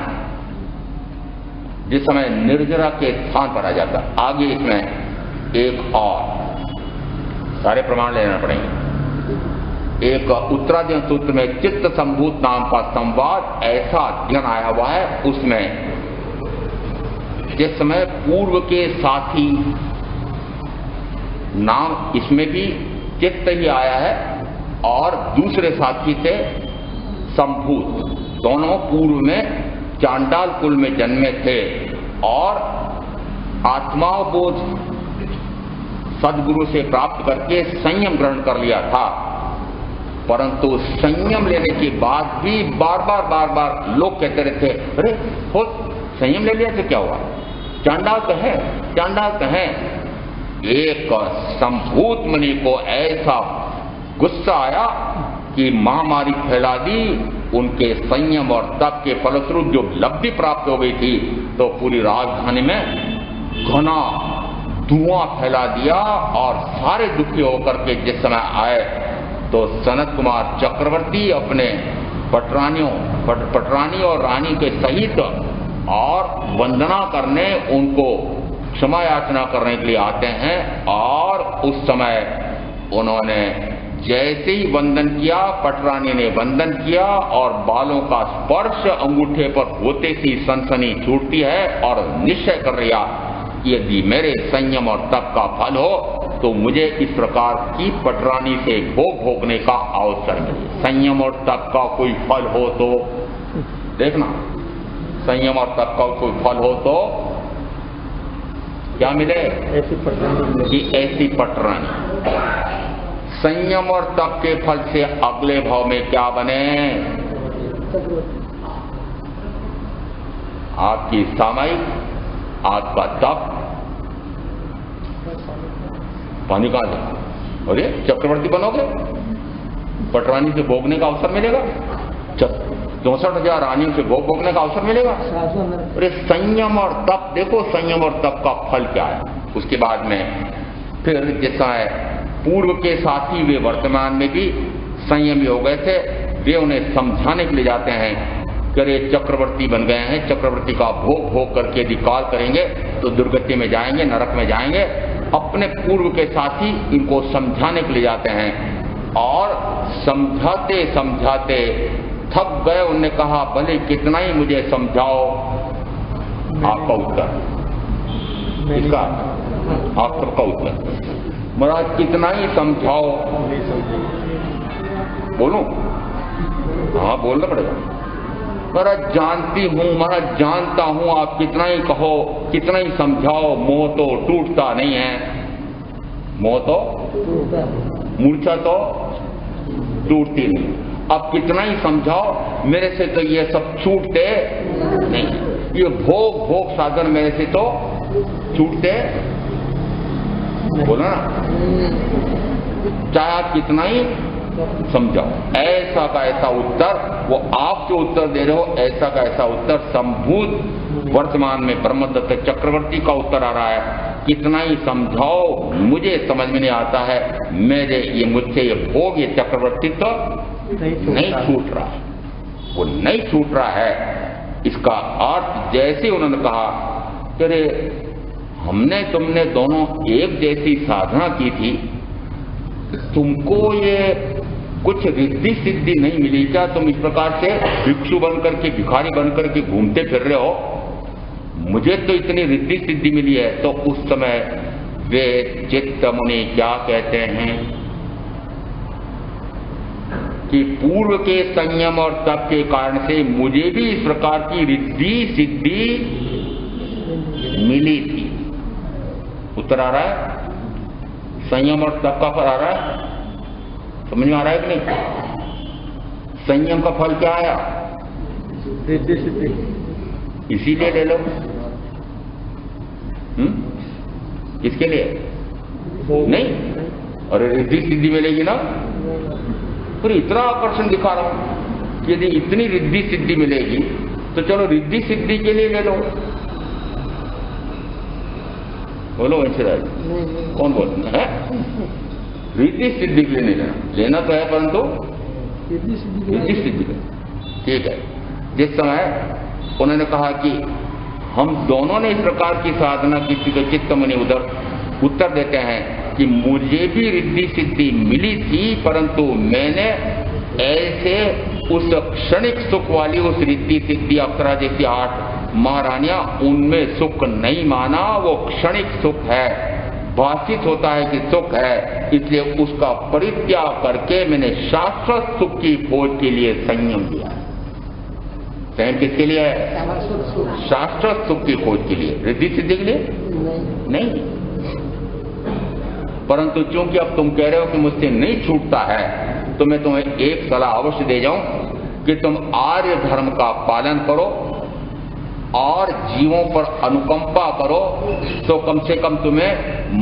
जिस समय निर्जरा के स्थान पर आ जाता है। आगे इसमें एक और सारे प्रमाण लेना पड़ेंगे। एक उत्तराध्ययन सूत्र में चित्त संभूत नाम का संवाद ऐसा अध्ययन आया हुआ है, उसमें जिस समय पूर्व के साथी नाम, इसमें भी चित्त ही आया है, और दूसरे साथी से संभूत, दोनों पूर्व में चांडाल कुल में जन्मे थे और आत्मावबोध सदगुरु से प्राप्त करके संयम ग्रहण कर लिया था, परंतु संयम लेने के बाद भी बार बार लोग कहते रहते, अरे हो संयम ले लिया तो क्या हुआ, चांडाल तो है, चांडाल तो है। एक संभूत मुनि को ऐसा गुस्सा आया कि महामारी फैला दी। उनके संयम और तप के फलस्वरूप जो लब्धि प्राप्त हो गई थी, तो पूरी राजधानी में घना धुआं फैला दिया, और सारे दुखी होकर के जिस समय आए तो सनत कुमार चक्रवर्ती अपने पटरानी और रानी के सहित और वंदना करने, उनको क्षमा याचना करने के लिए आते हैं। और उस समय उन्होंने जैसे ही वंदन किया, पटरानी ने वंदन किया और बालों का स्पर्श अंगूठे पर होते सी सनसनी छूटती है, और निश्चय कर लिया कि यदि मेरे संयम और तप का फल हो तो मुझे इस प्रकार की पटरानी से भोग भोगने का अवसर मिले। संयम और तप का कोई फल हो तो देखना, संयम और तप का कोई फल हो तो क्या मिले, कि ऐसी पटरानी। संयम और तप के फल से अगले भाव में क्या बने, आपकी सामायिक, आपका तप, पानी कहां से, अरे चक्रवर्ती बनोगे, पटरानी से भोगने का अवसर मिलेगा, 64,000 रानियों से भोग भोगने का अवसर मिलेगा। अरे संयम और तप, देखो संयम और तप का फल क्या है। उसके बाद में फिर जैसा है पूर्व के साथी वे वर्तमान में भी संयमी हो गए थे, वे उन्हें समझाने के लिए जाते हैं कि अरे चक्रवर्ती बन गए हैं, चक्रवर्ती का भोग भोग करके यदि काल करेंगे तो दुर्गति में जाएंगे, नरक में जाएंगे। अपने पूर्व के साथी इनको समझाने के लिए जाते हैं, और समझाते समझाते थक गए। उन्होंने कहा भले कितना ही मुझे समझाओ, आपका उत्तर, इसका आप सबका उत्तर, महाराज कितना ही समझाओ, बोलूं, हाँ बोलना पड़ेगा। महाराज जानती हूं, महाराज जानता हूं, आप कितना ही कहो, कितना ही समझाओ, मोह तो टूटता नहीं है, मोह तो मूर्छा तो टूटती नहीं। अब कितना ही समझाओ, मेरे से तो ये सब छूटते नहीं, ये भोग भोग साधन मेरे से तो छूटते, बोला ना, चाहे आप कितना ही समझाओ। ऐसा का ऐसा उत्तर, वो आप जो उत्तर दे रहे हो, ऐसा का ऐसा उत्तर संभूत वर्तमान में ब्रह्मदत्त चक्रवर्ती का उत्तर आ रहा है। कितना ही समझाओ, मुझे समझ में नहीं आता है, मेरे ये मुझसे ये भोग, ये चक्रवर्ती तो नहीं छूट रहा है, वो नहीं छूट रहा है। इसका अर्थ जैसे उन्होंने कहा कि अरे हमने तुमने दोनों एक जैसी साधना की थी, तुमको ये कुछ रिद्धि सिद्धि नहीं मिली क्या? तुम इस प्रकार से भिक्षु बनकर के, भिखारी बनकर के घूमते फिर रहे हो, मुझे तो इतनी रिद्धि सिद्धि मिली है। तो उस समय वे चित्त मुनि क्या कहते हैं कि पूर्व के संयम और तप के कारण से मुझे भी इस प्रकार की रिद्धि सिद्धि मिली थी। उत्तर आ रहा है? संयम और तप का फल आ रहा है? समझ में आ रहा है कि नहीं? संयम का फल क्या आया? रिद्धि सिद्धि। इसीलिए ले लो। किसके लिए? नहीं, अरे रिद्धि सिद्धि मिलेगी ना। फिर इतना आकर्षण दिखा रहा हूं कि यदि इतनी रिद्धि सिद्धि मिलेगी तो चलो रिद्धि सिद्धि के लिए ले लो। बोलो वंशीराज, कौन बोलते हैं? रिद्धि सिद्धि के लिए नहीं लेना, लेना तो है परंतु रिद्धि सिद्धि के। ठीक है। जिस समय उन्होंने कहा कि हम दोनों ने इस प्रकार की साधना की थी, तो चित्त मुनि उधर उत्तर देते हैं कि मुझे भी रिद्धि सिद्धि मिली थी, परंतु मैंने ऐसे उस क्षणिक सुख वाली उस रिद्धि सिद्धि अप्सरा जैसी 8 महारानियां, उनमें सुख नहीं माना। वो क्षणिक सुख है, भाषित होता है कि सुख है, इसलिए उसका परित्याग करके मैंने शाश्वत सुख की खोज के लिए संयम लिया। संयम किसके लिए है? शाश्वत सुख की खोज के लिए, रिद्धि सिद्धि के लिए नहीं। परंतु चूंकि अब तुम कह रहे हो कि मुझसे नहीं छूटता है, तो मैं तुम्हें एक सलाह अवश्य दे जाऊं कि तुम आर्य धर्म का पालन करो और जीवों पर अनुकंपा करो, तो कम से कम तुम्हें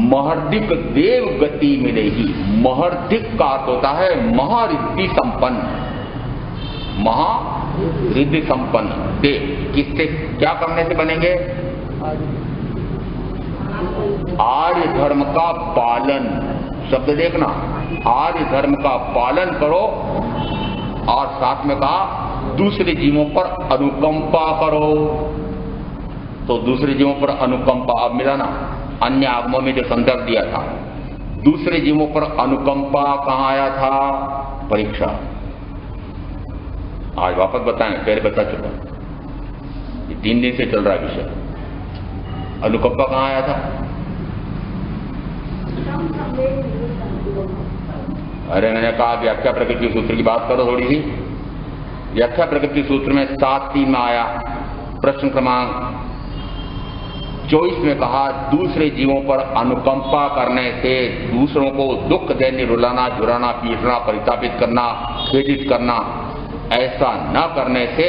महर्दिक देव गति मिलेगी। महर्दिक का अर्थ होता है महारिद्धि संपन्न, महारिद्धि संपन्न देव। किससे, क्या करने से बनेंगे? आर्य धर्म का पालन। शब्द देखना, आर्य धर्म का पालन करो और साथ में कहा दूसरे जीवों पर अनुकंपा करो। तो दूसरे जीवों पर अनुकंपा, अब मिला ना अन्य आगमों में जो संदर्भ दिया था, दूसरे जीवों पर अनुकंपा कहां आया था? परीक्षा। आज वापस बताएं, पहले बता चुका, ये 3 दिन से चल रहा है विषय। अनुकंपा कहां आया था? अरे मैंने कहा व्याख्या प्रकृति सूत्र की बात करो थोड़ी सी। व्याख्या प्रकृति सूत्र में 7.3 में आया, प्रश्न क्रमांक 24 में कहा दूसरे जीवों पर अनुकंपा करने से, दूसरों को दुख देने, रुलाना, झुराना, पीटना, परितापित करना, खेदित करना, ऐसा न करने से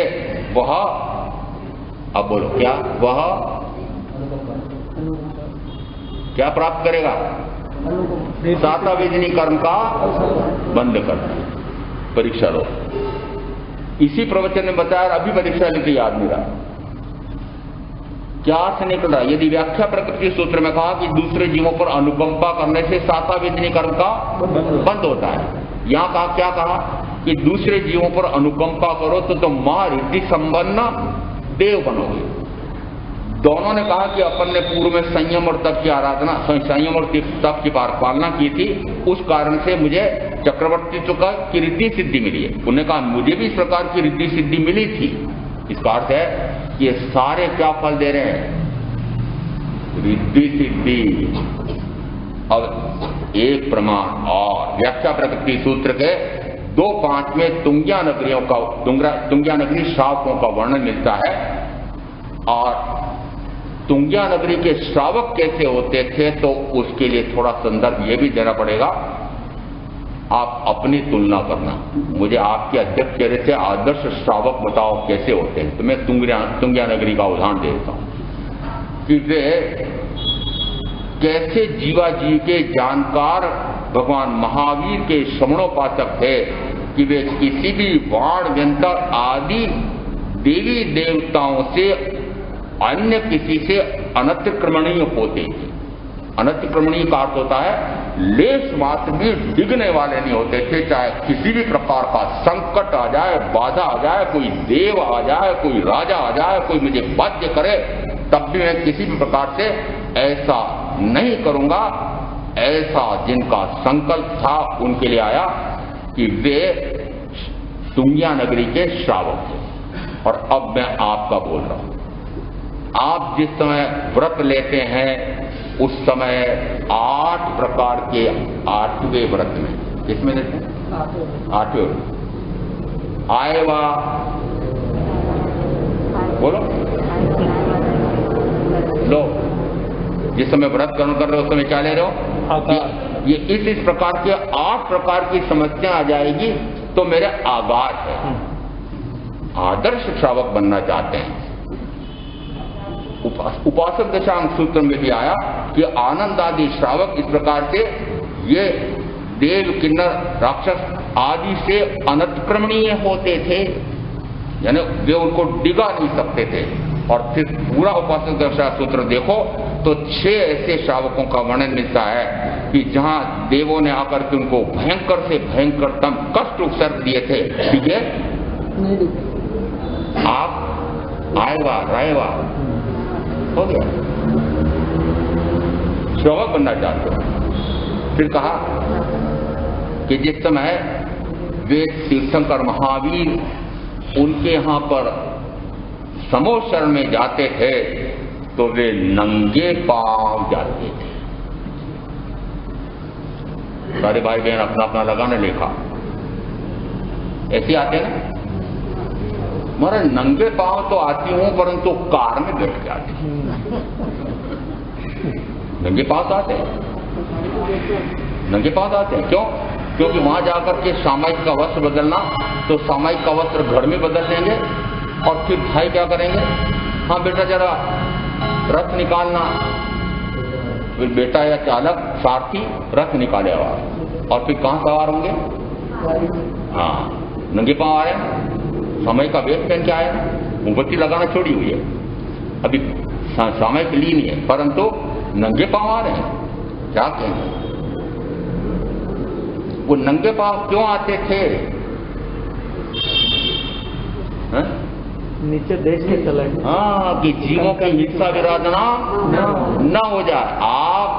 वह, अब बोलो क्या, वह क्या प्राप्त करेगा? सातावेदनी कर्म का बंद कर। परीक्षा लो। इसी प्रवचन में बताया, अभी परीक्षा लेते याद नहीं रहा क्या से निकल रहा। यदि व्याख्या प्रकृति सूत्र में कहा कि दूसरे जीवों पर अनुकंपा करने से सातावेदनी कर्म का बंद होता है, यहां कहा, क्या कहा कि दूसरे जीवों पर अनुकंपा करो तो तुम महारिद्धि संपन्न देव बनोगे। दोनों ने कहा कि अपन ने पूर्व में संयम और तप की आराधना, संयम और तप की पालना की थी, उस कारण से मुझे चक्रवर्तीत्व की रिद्धि सिद्धि मिली है। उन्होंने कहा मुझे भी इस प्रकार की रिद्धि सिद्धि मिली थी। इसका अर्थ है कि ये सारे क्या फल दे रहे हैं? रिद्धि सिद्धि। अब एक प्रमाण और व्याख्या प्रकृति सूत्र के 2.5 में तुंग्या नगरी श्रावकों का वर्णन मिलता है। और तुंग्या नगरी के श्रावक कैसे होते थे, तो उसके लिए थोड़ा संदर्भ ये भी देना पड़ेगा। आप अपनी तुलना करना, मुझे आपके अध्यक्ष चेहरे से आदर्श श्रावक बताओ कैसे होते हैं। तो मैं तुंग्या नगरी का उदाहरण देता हूं कि वे कैसे जीवाजी के जानकार भगवान महावीर के श्रवणोपासक थे कि वे किसी भी वाण व्यंतर आदि देवी देवताओं से अन्य किसी से अनतिक्रमणीय होते थे। अनतिक्रमणीय का अर्थ होता है लेश मात्र भी डिगने वाले नहीं होते थे। चाहे किसी भी प्रकार का संकट आ जाए, बाधा आ जाए, कोई देव आ जाए, कोई राजा आ जाए, कोई मुझे बाध्य करे, तब भी मैं किसी भी प्रकार से ऐसा नहीं करूंगा। ऐसा जिनका संकल्प था उनके लिए आया कि वे तुंग्या नगरी के श्रावक थे। और अब मैं आपका बोल रहा हूं, आप जिस समय व्रत लेते हैं, उस समय 8 प्रकार के 8वें व्रत में, किसमें देते हैं? 8वें। आएवा, बोलो लो, जिस समय व्रत कर्म कर रहे हो उस समय क्या ले रहे हो? ये इस प्रकार के 8 प्रकार की समस्या आ जाएगी तो मेरे आगार है। आदर्श श्रावक बनना चाहते हैं। उपासक दशांग सूत्र में भी आया कि आनंद आदि श्रावक इस प्रकार से ये देव किन्नर राक्षस आदि से अनतिक्रमणीय होते थे, यानी वे उनको डिगा नहीं सकते थे। और फिर पूरा उपासक दशा सूत्र देखो तो 6 ऐसे श्रावकों का वर्णन मिलता है कि जहां देवों ने आकर के उनको भयंकर से भयंकरतम कष्ट उत्सर्ग दिए थे। ठीक है, आप आएवा रायवा हो गया, श्रावक बनना चाहते हो। फिर कहा कि जिस समय वे तीर्थंकर महावीर उनके यहां पर समूह शरण में जाते थे तो वे नंगे पांव जाते थे। सारे भाई बहन अपना अपना लगाने लेखा ऐसे आते ना, महाराज नंगे पांव तो आती हूं परंतु कार में बैठ के आती हूं। नंगे पांव आते हैं, नंगे पांव आते हैं। क्यों? क्योंकि वहां जाकर के सामायिक का वस्त्र बदलना, तो सामायिक का वस्त्र घर में बदल देंगे और फिर भाई क्या करेंगे? हाँ बेटा जरा रथ निकालना, फिर बेटा या चालक सारथी रथ निकालेगा और फिर कहां सवार होंगे? हाँ, नंगे पांव आ रहे हैं, समय का वेश पहन के आए हैं, मोमबत्ती लगाना छोड़ी हुई है, अभी समय के लिए नहीं है, परंतु नंगे पांव आ रहे हैं। क्या कहेंगे? वो नंगे पांव क्यों आते थे? नीचे देश के चले। हाँ, कि जीवों की हिंसा विराधना न हो जाए, आप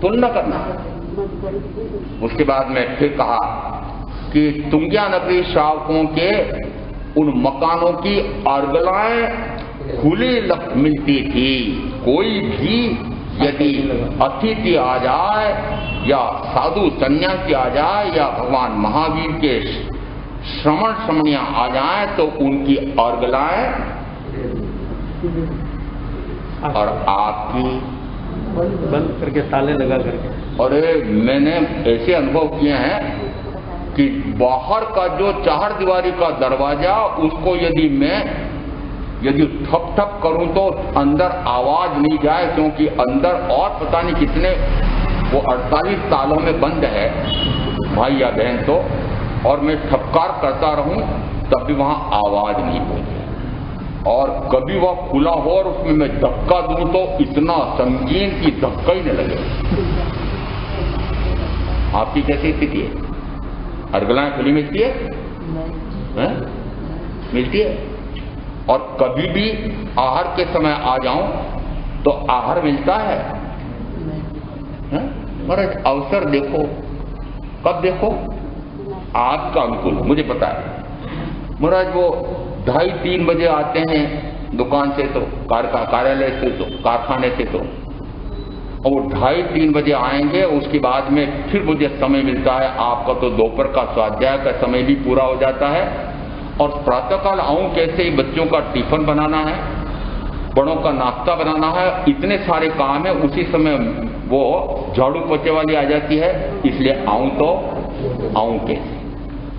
तुलना करना। उसके बाद में फिर कहा कि तुंगिया नगरी श्रावकों के उन मकानों की अर्गलाएं खुली मिलती थी। कोई भी यदि अतिथि आ जाए या साधु सन्यासी आ जाए या भगवान महावीर के श्रमण श्रमणियां आ जाए तो उनकी अर्गलाएं और आपकी बंद करके ताले लगा करके। अरे मैंने ऐसे अनुभव किए हैं कि बाहर का जो 4 दीवारी का दरवाजा, उसको यदि ठप ठप करूं तो अंदर आवाज नहीं जाए, क्योंकि अंदर और पता नहीं कितने वो 48 तालों में बंद है भाई या बहन, तो और मैं ठपकार करता रहूं तब भी वहां आवाज नहीं पहुंचे। और कभी वह खुला हो और उसमें मैं धक्का दूं तो इतना संगीन की धक्का ही न लगे। आपकी कैसी स्थिति है? अर्गलाएं खुली मिलती है? मिलती है। और कभी भी आहार के समय आ जाऊं तो आहार मिलता है? महाराज अवसर देखो, कब देखो आपका अनुकूल। मुझे पता है महाराज वो 2:30-3 बजे आते हैं दुकान से, तो कार्यालय से, तो कारखाने से, तो और 2:30-3 बजे आएंगे। उसके बाद में फिर मुझे समय मिलता है, आपका तो दोपहर का स्वाध्याय का समय भी पूरा हो जाता है। और प्रातःकाल आऊं कैसे ही बच्चों का टिफिन बनाना है, बड़ों का नाश्ता बनाना है, इतने सारे काम है। उसी समय वो झाड़ू पोछे वाली आ जाती है, इसलिए आऊं तो आऊं कैसे।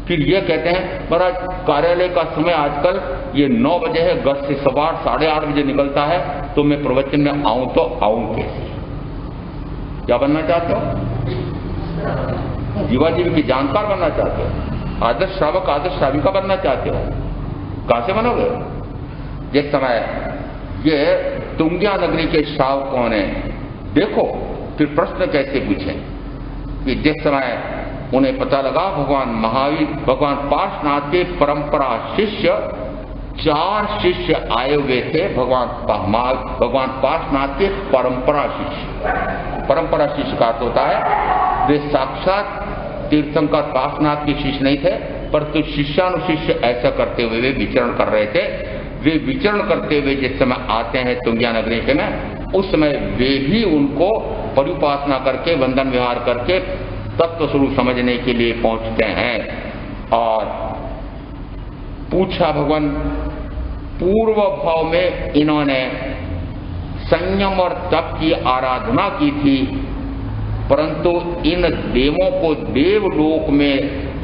फिर ये कहते हैं महाराज कार्यालय का समय आजकल ये 9 बजे है, 10 से 8:15 8:30 बजे निकलता है, तो मैं प्रवचन में आऊं तो आऊं कैसे। क्या बनना चाहते हो? जीवाजीवी की जानकार बनना चाहते हो? आदर्श श्रावक आदर्श श्राविका बनना चाहते हो? कहां से बनोगे? जिस समय ये तुंगिया नगरी के श्रावकों ने देखो, फिर प्रश्न कैसे पूछे कि जिस समय उन्हें पता लगा भगवान महावीर, भगवान पार्श्वनाथ के परंपरा शिष्य 4 शिष्य आए हुए थे। भगवान पार्श्वनाथ के परंपरा शिष्य। परंपरा शिष्य का अर्थ होता है वे साक्षात तीर्थंकर पार्श्वनाथ के शिष्य नहीं थे, परंतु शिष्यानुशिष्य ऐसा करते हुए वे विचरण कर रहे थे। वे विचरण करते हुए जिस समय आते हैं तुंगिया नगरी में, उस समय वे भी उनको परिउपासना करके बंधन विहार करके तत्व स्वरूप समझने के लिए पहुंचते हैं। और पूछा भगवान, पूर्व भाव में इन्होंने संयम और तप की आराधना की थी, परंतु इन देवों को देवलोक में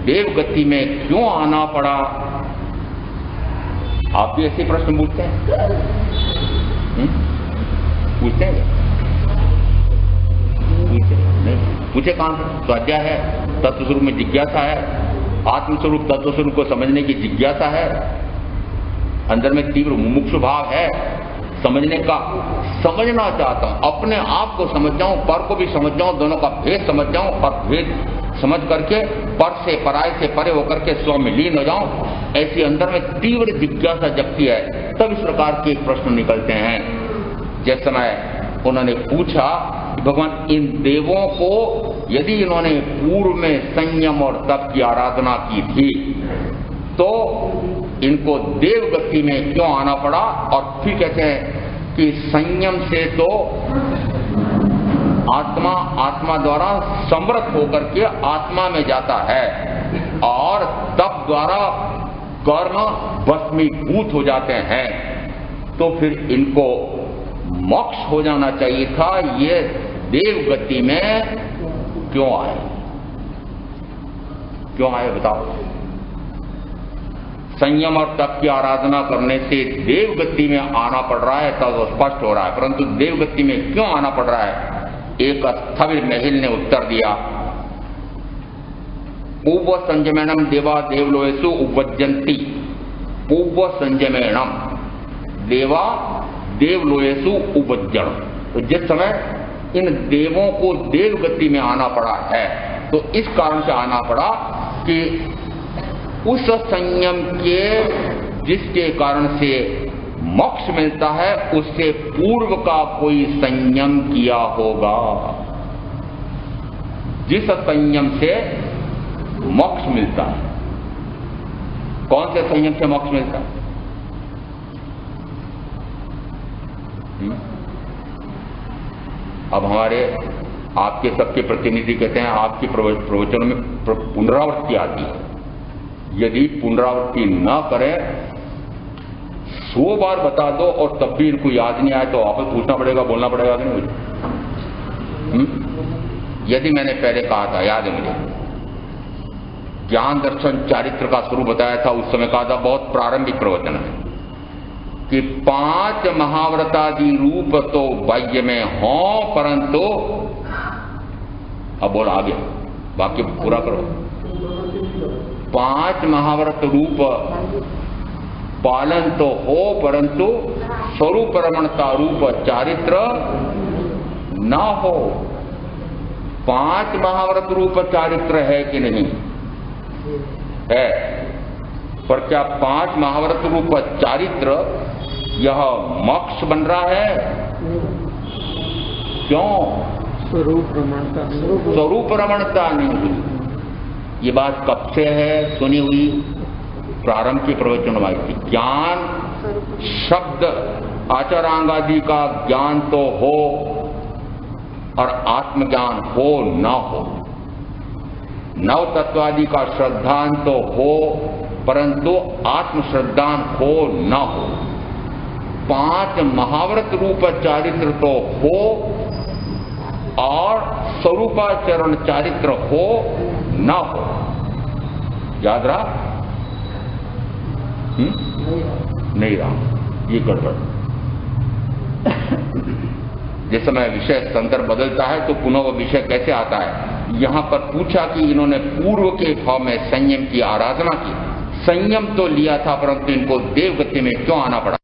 देवगति में क्यों आना पड़ा? आप भी ऐसे प्रश्न पूछते हैं? पूछते हैं? पूछते नहीं? पूछे कहां से? स्वाध्याय है, तत्व स्वरूप में जिज्ञासा है, आत्मस्वरूप तत्व स्वरूप को समझने की जिज्ञासा है, अंदर में तीव्र मुमुक्षु भाव है समझने का। समझना चाहता हूं, अपने आप को समझ जाऊं, पर को भी समझ जाऊं, दोनों का भेद समझ जाऊं और भेद समझ करके पर से पराय से परे होकर के स्व में लीन हो जाऊं, ऐसी अंदर में तीव्र जिज्ञासा जगती है, तब इस प्रकार के प्रश्न निकलते हैं। जिस समय उन्होंने पूछा कि भगवान इन देवों को यदि इन्होंने पूर्व में संयम और तप की आराधना की थी तो इनको देवगति में क्यों आना पड़ा? और फिर कहते हैं कि संयम से तो आत्मा द्वारा समृद्ध होकर के आत्मा में जाता है और तप द्वारा कर्म भस्मीभूत हो जाते हैं, तो फिर इनको मोक्ष हो जाना चाहिए था, ये देवगति में क्यों आए? क्यों आए बताओ? संयम और तप की आराधना करने से देवगति में आना पड़ रहा है तब तो स्पष्ट हो रहा है, परंतु देवगति में क्यों आना पड़ रहा है? एक स्थविर महिल ने उत्तर दिया, पूर्व संयमेणम देवा देवलोकेषु उपवज्जन्ति। पूर्व संयमेणम देवा देवलोकेषु उपवज्जन। तो जिस समय इन देवों को देवगति में आना पड़ा है तो इस कारण से आना पड़ा कि उस संयम के जिसके कारण से मोक्ष मिलता है उससे पूर्व का कोई संयम किया होगा। जिस संयम से मोक्ष मिलता है, कौन से संयम से मोक्ष मिलता है? अब हमारे आपके सबके प्रतिनिधि कहते हैं आपकी प्रवचनों में पुनरावृत्ति आती है, यदि पुनरावृत्ति न करें 100 बार बता दो और तब भी इनको याद नहीं आए तो वापस पूछना पड़ेगा, बोलना पड़ेगा कि नहीं मुझे? यदि मैंने पहले कहा था, याद है मुझे, ज्ञान दर्शन चारित्र का स्वरूप बताया था, उस समय कहा था, बहुत प्रारंभिक प्रवचन है, कि 5 महाव्रतादि रूप तो बाह्य में हों परंतु, अब बोल आगे वाक्य पूरा करो, 5 महाव्रत रूप पालन तो हो परंतु स्वरूप रमणता रूप चारित्र न हो। 5 महाव्रत रूप चारित्र है कि नहीं है? पर क्या 5 महाव्रत रूप चारित्र यह मोक्ष बन रहा है? क्यों? स्वरूप रमणता नहीं हुई। ये बात कब से है सुनी हुई? प्रारंभ के प्रवचन में आई थी। ज्ञान शब्द आचारांगादि का ज्ञान तो हो और आत्मज्ञान हो न हो, नव तत्वादि का श्रद्धान तो हो परंतु आत्मश्रद्धान हो न हो, 5 महाव्रत रूप चारित्र तो हो और स्वरूपाचरण चारित्र हो न हो। याद रहा? नहीं रहा, ये गड़बड़। जिस समय विषय संदर्भ बदलता है तो पुनः वह विषय कैसे आता है? यहां पर पूछा कि इन्होंने पूर्व के भाव में संयम की आराधना की, संयम तो लिया था परंतु इनको देवगति में क्यों आना पड़ा?